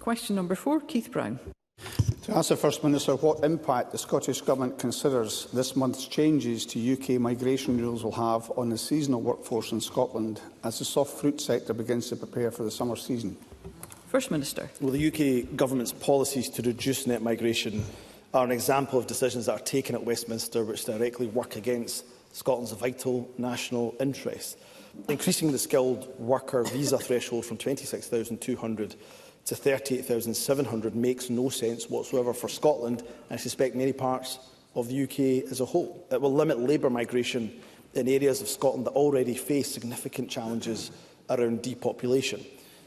Question number 4, Keith Brown. To ask the First Minister what impact the Scottish Government considers this month's changes to UK migration rules will have on the seasonal workforce in Scotland as the soft fruit sector begins to prepare for the summer season. First Minister. Well, the UK Government's policies to reduce net migration are an example of decisions that are taken at Westminster which directly work against Scotland's vital national interests. Increasing the skilled worker visa threshold from 26,200 to 38,700 makes no sense whatsoever for Scotland, and I suspect many parts of the UK as a whole. It will limit labour migration in areas of Scotland that already face significant challenges around depopulation.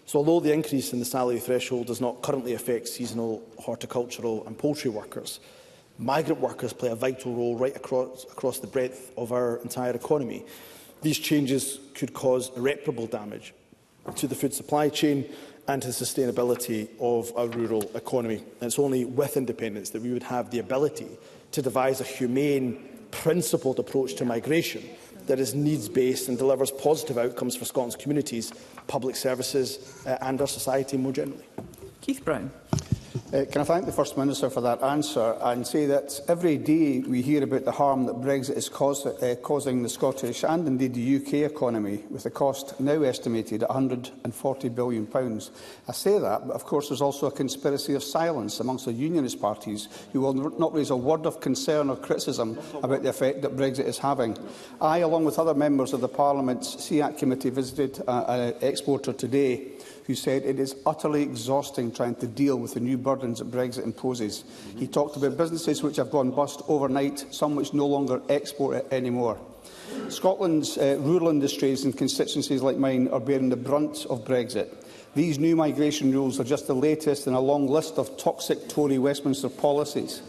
So although the increase in the salary threshold does not currently affect seasonal, horticultural and poultry workers, migrant workers play a vital role right across the breadth of our entire economy. These changes could cause irreparable damage to the food supply chain and to the sustainability of our rural economy. And it's only with independence that we would have the ability to devise a humane, principled approach to migration that is needs-based and delivers positive outcomes for Scotland's communities, public services and our society more generally. Keith Brown. Can I thank the First Minister for that answer and say that every day we hear about the harm that Brexit is causing the Scottish and indeed the UK economy, with the cost now estimated at £140 billion. I say that, but of course there's also a conspiracy of silence amongst the unionist parties who will not raise a word of concern or criticism about the effect that Brexit is having. I, along with other members of the Parliament's SEAT committee, visited an exporter today who said it is utterly exhausting trying to deal with the new burdens that Brexit imposes. He talked about businesses which have gone bust overnight, some which no longer export it anymore. Scotland's rural industries and constituencies like mine are bearing the brunt of Brexit. These new migration rules are just the latest in a long list of toxic Tory Westminster policies.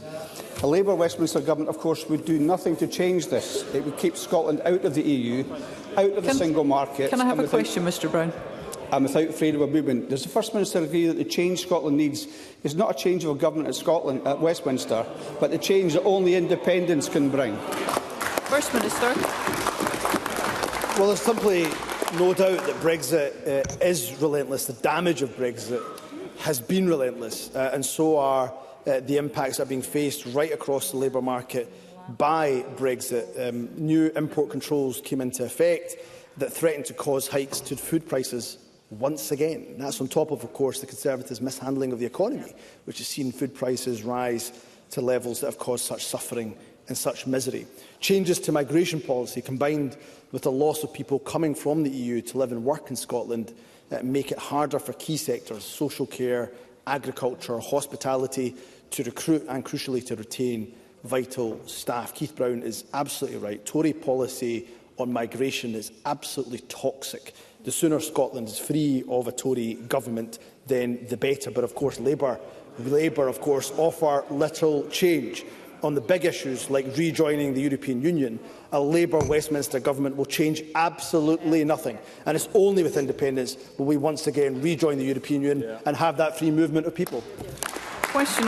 A Labour Westminster Government, of course, would do nothing to change this. It would keep Scotland out of the EU, out of the single market. Can I have a question, Mr Brown? And without freedom of movement. Does the First Minister agree that the change Scotland needs is not a change of a government at Westminster, but the change that only independence can bring? First Minister. Well, there's simply no doubt that Brexit is relentless. The damage of Brexit has been relentless, and so are the impacts that are being faced right across the labour market by Brexit. New import controls came into effect that threatened to cause hikes to food prices once again. And that's on top of course, the Conservatives' mishandling of the economy, which has seen food prices rise to levels that have caused such suffering and such misery. Changes to migration policy, combined with the loss of people coming from the EU to live and work in Scotland, make it harder for key sectors, social care, agriculture, hospitality, to recruit and, crucially, to retain vital staff. Keith Brown is absolutely right. Tory policy on migration is absolutely toxic. The sooner Scotland is free of a Tory government, then the better. But of course, Labour of course, offer little change. On the big issues like rejoining the European Union, a Labour Westminster government will change absolutely nothing. And it's only with independence will we once again rejoin the European Union and have that free movement of people. Question